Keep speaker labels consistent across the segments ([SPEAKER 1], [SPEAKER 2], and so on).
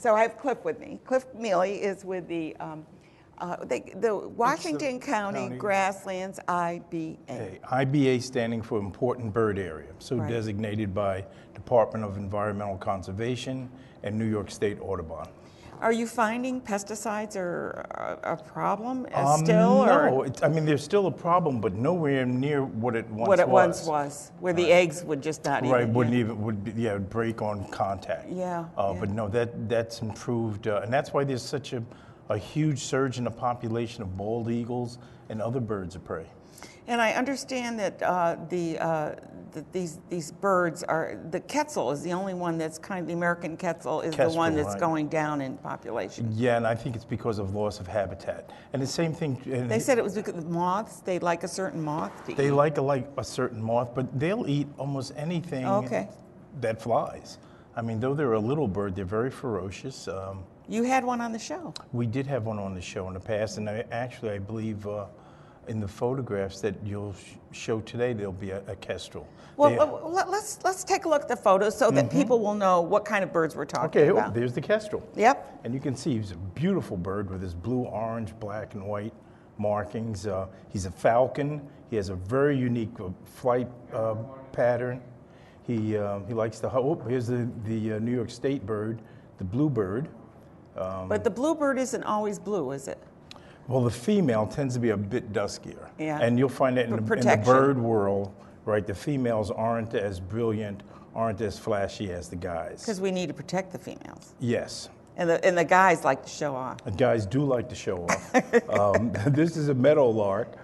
[SPEAKER 1] So I have Cliff with me. Cliff Mealy is with the Washington County Grasslands IBA.
[SPEAKER 2] Okay. IBA standing for Important Bird Area, so
[SPEAKER 1] Right.
[SPEAKER 2] designated by Department of Environmental Conservation and New York State Audubon.
[SPEAKER 1] Are you finding pesticides are a problem still?
[SPEAKER 2] No, I mean, there's still a problem, but nowhere near what it once was.
[SPEAKER 1] What it once was, where the eggs would just not
[SPEAKER 2] Right,
[SPEAKER 1] even...
[SPEAKER 2] wouldn't even, would break on contact.
[SPEAKER 1] Yeah.
[SPEAKER 2] But no, that's improved, and that's why there's such a huge surge in the population of bald eagles and other birds of prey.
[SPEAKER 1] And I understand that these birds are, the quetzal is the only one that's the American quetzal is the one that's going down in population.
[SPEAKER 2] Yeah, and I think it's because of loss of habitat. And the same thing.
[SPEAKER 1] They said it was because of moths. They like a certain moth to eat.
[SPEAKER 2] They like a certain moth, but they'll eat almost anything that flies. I mean, though they're a little bird, they're very ferocious.
[SPEAKER 1] You had one on the show.
[SPEAKER 2] We did have one on the show in the past, and I believe in the photographs that you'll show today, there'll be a kestrel.
[SPEAKER 1] Well, let's take a look at the photos so that people will know what kind of birds we're talking about.
[SPEAKER 2] Okay, there's the kestrel.
[SPEAKER 1] Yep.
[SPEAKER 2] And you can see he's a beautiful bird with his blue, orange, black, and white markings. He's a falcon. He has a very unique flight pattern. He likes to. Here's the New York State bird, the bluebird.
[SPEAKER 1] But the bluebird isn't always blue, is it?
[SPEAKER 2] Well, the female tends to be a bit duskier.
[SPEAKER 1] Yeah.
[SPEAKER 2] And you'll find that in the bird world, right? The females aren't as brilliant, aren't as flashy as the guys.
[SPEAKER 1] Because we need to protect the females.
[SPEAKER 2] Yes.
[SPEAKER 1] And the guys like to show off.
[SPEAKER 2] The guys do like to show off. This is a meadowlark.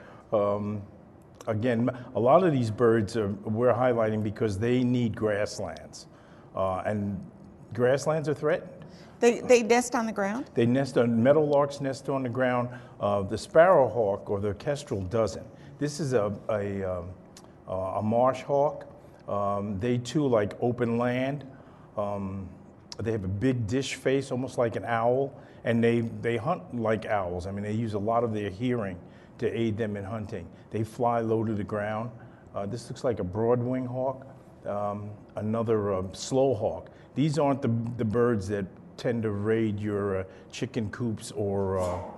[SPEAKER 2] Again, a lot of these birds we're highlighting because they need grasslands. And grasslands are threatened.
[SPEAKER 1] They nest on the ground?
[SPEAKER 2] They nest on, meadowlarks nest on the ground. The sparrowhawk or the kestrel doesn't. This is a marsh hawk. They too like open land. They have a big dish face, almost like an owl, and they hunt like owls. I mean, they use a lot of their hearing to aid them in hunting. They fly low to the ground. This looks like a broadwing hawk, another slow hawk. These aren't the birds that tend to raid your chicken coops or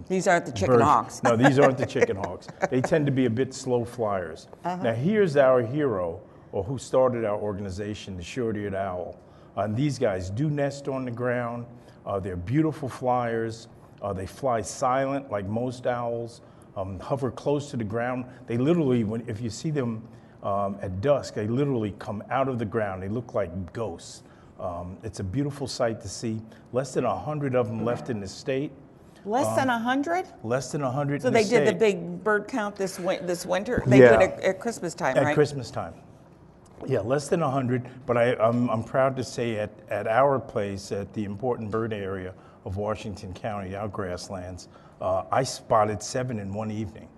[SPEAKER 1] these aren't the chicken hawks.
[SPEAKER 2] No, these aren't the chicken hawks. They tend to be a bit slow flyers. Now here's our hero, or who started our organization, the short-eared owl. These guys do nest on the ground. They're beautiful flyers. They fly silent like most owls, hover close to the ground. They literally, if you see them at dusk, they literally come out of the ground. They look like ghosts. It's a beautiful sight to see. Less than 100 of them left in the state.
[SPEAKER 1] Less than 100?
[SPEAKER 2] Less than 100
[SPEAKER 1] So
[SPEAKER 2] in the state.
[SPEAKER 1] they did the big bird count this winter? They did it at Christmas time, right?
[SPEAKER 2] At Christmas time. Yeah, less than 100, but I'm proud to say at our place, at the Important Bird Area of Washington County, our grasslands, I spotted 7 in one evening.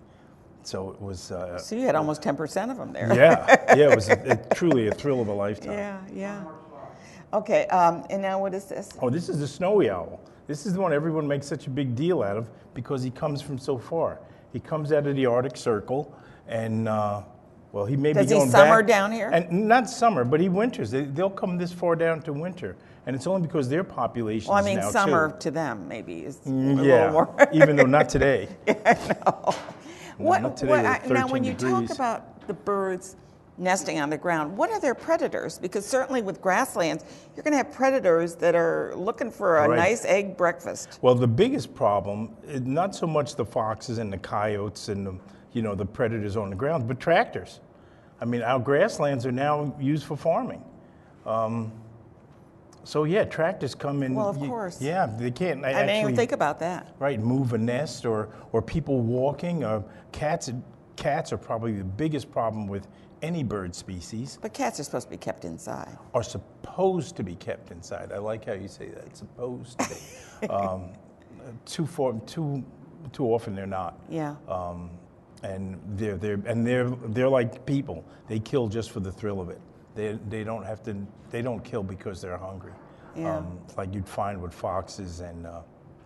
[SPEAKER 2] So it was...
[SPEAKER 1] so you had almost 10% of them there.
[SPEAKER 2] Yeah, it was truly a thrill of a lifetime.
[SPEAKER 1] Yeah. Okay, and now what is this?
[SPEAKER 2] Oh, this is the snowy owl. This is the one everyone makes such a big deal out of because he comes from so far. He comes out of the Arctic Circle, and well, he may be going back.
[SPEAKER 1] Does he summer down here?
[SPEAKER 2] And not summer, but he winters. They'll come this far down to winter, and it's only because their population.
[SPEAKER 1] Well, I mean,
[SPEAKER 2] now
[SPEAKER 1] summer
[SPEAKER 2] too.
[SPEAKER 1] To them maybe is a little more.
[SPEAKER 2] Even though not today.
[SPEAKER 1] No.
[SPEAKER 2] Not today.
[SPEAKER 1] Now, when you
[SPEAKER 2] degrees.
[SPEAKER 1] talk about the birds nesting on the ground, what are their predators? Because certainly with grasslands, you're going to have predators that are looking for a nice egg breakfast.
[SPEAKER 2] Well, the biggest problem is not so much the foxes and the coyotes and the predators on the ground, but tractors. I mean, our grasslands are now used for farming. So yeah, tractors come in.
[SPEAKER 1] Well, of course.
[SPEAKER 2] Yeah, they can't
[SPEAKER 1] I didn't even think about that.
[SPEAKER 2] Right, move a nest or people walking. Cats are probably the biggest problem with any bird species.
[SPEAKER 1] But cats are supposed to be kept inside.
[SPEAKER 2] Are supposed to be kept inside. I like how you say that. Supposed to be. Too often they're not.
[SPEAKER 1] Yeah.
[SPEAKER 2] And they're like people. They kill just for the thrill of it. They don't kill because they're hungry.
[SPEAKER 1] Yeah.
[SPEAKER 2] Like you'd find with foxes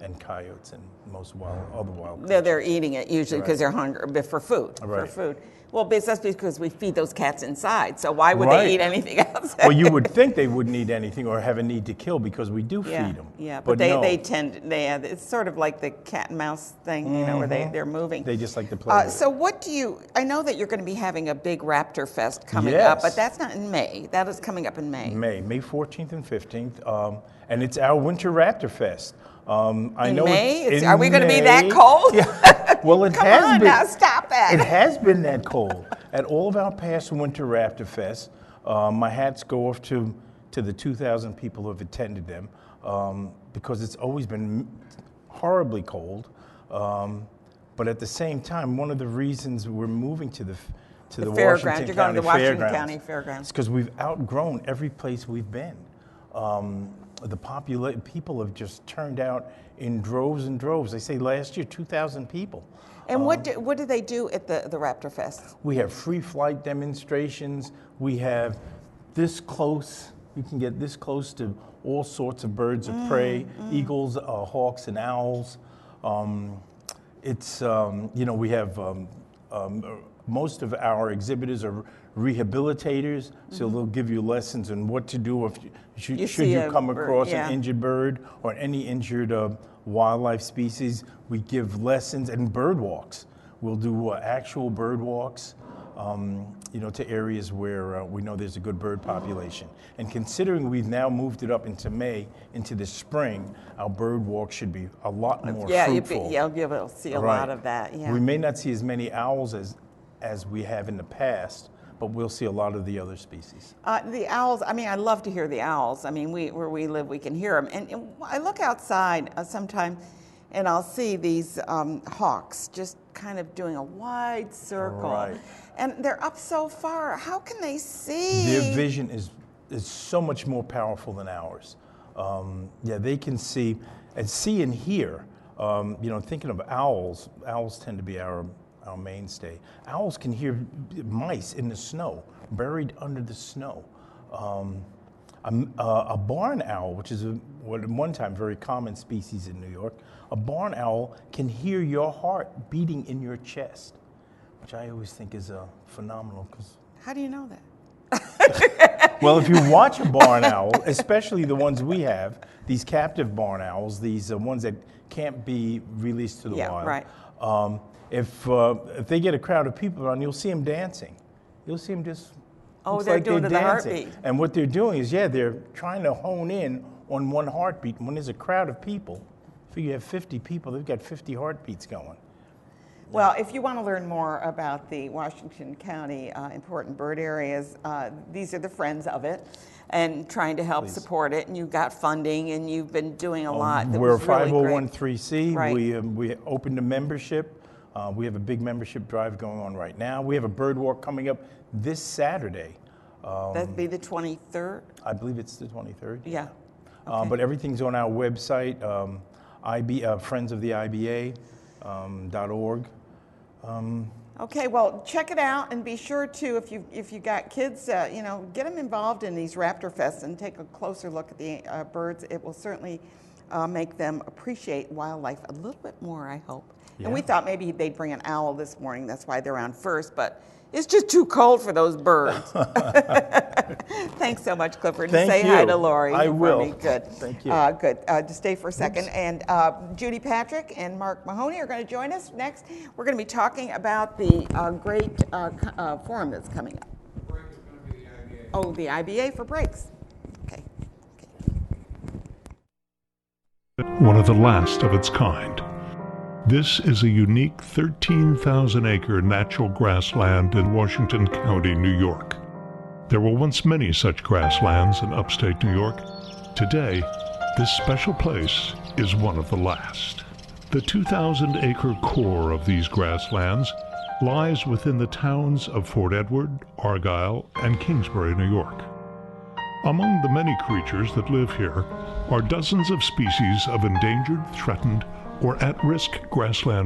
[SPEAKER 2] and coyotes and most other wild
[SPEAKER 1] They're eating it usually because they're hungry for food.
[SPEAKER 2] Right.
[SPEAKER 1] For food. Well, that's because we feed those cats inside. So why would they eat anything else?
[SPEAKER 2] Well, you would think they wouldn't eat anything or have a need to kill because we do feed them.
[SPEAKER 1] Yeah, but they tend. It's sort of like the cat and mouse thing, where they're moving.
[SPEAKER 2] They just like to play.
[SPEAKER 1] So I know that you're going to be having a big Raptor Fest coming up, but that's not in May. That is coming up in May.
[SPEAKER 2] May 14th and 15th, and it's our Winter Raptor Fest.
[SPEAKER 1] I know May? Are we going to be that cold?
[SPEAKER 2] Yeah. Well, it has been.
[SPEAKER 1] Now stop that.
[SPEAKER 2] It has been that cold. At all of our past Winter Raptor Fest, my hats go off to the 2,000 people who have attended them, because it's always been horribly cold. But at the same time, one of the reasons we're moving to the Washington
[SPEAKER 1] You're going to the Washington County
[SPEAKER 2] Fairgrounds.
[SPEAKER 1] Fairgrounds.
[SPEAKER 2] It's because we've outgrown every place we've been. The people have just turned out in droves and droves. They say last year 2,000 people.
[SPEAKER 1] And what do they do at the Raptor Fest?
[SPEAKER 2] We have free flight demonstrations. We have this close. You can get this close to all sorts of birds of prey, eagles, hawks, and owls. We have most of our exhibitors are rehabilitators, so they'll give you lessons on what to do if should you come across an injured bird or any injured wildlife species. We give lessons and bird walks. We'll do actual bird walks, to areas where we know there's a good bird population. And considering we've now moved it up into May, into the spring, our bird walk should be a lot more fruitful.
[SPEAKER 1] You'll be able to see a lot of that. Yeah.
[SPEAKER 2] We may not see as many owls as we have in the past, but we'll see a lot of the other species.
[SPEAKER 1] The owls, I love to hear the owls. Where we live, we can hear them. And I look outside sometimes, and I'll see these hawks just kind of doing a wide circle.
[SPEAKER 2] Right.
[SPEAKER 1] And they're up so far. How can they see?
[SPEAKER 2] Their vision is so much more powerful than ours. They can see and hear. Thinking of owls tend to be our mainstay. Owls can hear mice in the snow, buried under the snow. A barn owl, which is at one time very common species in New York, a barn owl can hear your heart beating in your chest, which I always think is phenomenal.
[SPEAKER 1] How do you know that?
[SPEAKER 2] Well, if you watch a barn owl, especially the ones we have, these captive barn owls, these ones that can't be released to the wild.
[SPEAKER 1] Right.
[SPEAKER 2] If they get a crowd of people around, you'll see them dancing. You'll see them just.
[SPEAKER 1] They're doing the heartbeat.
[SPEAKER 2] And what they're doing is, they're trying to hone in on one heartbeat. When there's a crowd of people, if you have 50 people, they've got 50 heartbeats going.
[SPEAKER 1] Well, if you want to learn more about the Washington County important bird areas, these are the friends of it, and trying to help support it. And you've got funding, and you've been doing a lot.
[SPEAKER 2] We're a 501(c)(3).
[SPEAKER 1] Right.
[SPEAKER 2] We opened a membership. We have a big membership drive going on right now. We have a bird walk coming up this Saturday.
[SPEAKER 1] That'd be the 23rd?
[SPEAKER 2] I believe it's the 23rd.
[SPEAKER 1] Yeah. Okay.
[SPEAKER 2] But everything's on our website, friendsoftheiba.org.
[SPEAKER 1] Okay, well, check it out, and be sure to, if you got kids, get them involved in these Raptor Fests and take a closer look at the birds. It will certainly make them appreciate wildlife a little bit more, I hope. Yeah. And we thought maybe they'd bring an owl this morning. That's why they're on first, but it's just too cold for those birds. Thanks so much, Clifford.
[SPEAKER 2] Thank
[SPEAKER 1] Say
[SPEAKER 2] you.
[SPEAKER 1] hi to Lori.
[SPEAKER 2] I will.
[SPEAKER 1] Me. Good.
[SPEAKER 2] Thank you.
[SPEAKER 1] Good. Just stay for a second. And Judy Patrick and Mark Mahoney are going to join us next. We're going to be talking about the great forum that's coming up.
[SPEAKER 3] The break is going to be the IBA.
[SPEAKER 1] Oh, the IBA for breaks. Okay.
[SPEAKER 4] One of the last of its kind. This is a unique 13,000-acre natural grassland in Washington County, New York. There were once many such grasslands in upstate New York. Today, this special place is one of the last. The 2,000-acre core of these grasslands lies within the towns of Fort Edward, Argyle, and Kingsbury, New York. Among the many creatures that live here are dozens of species of endangered, threatened, or at-risk grassland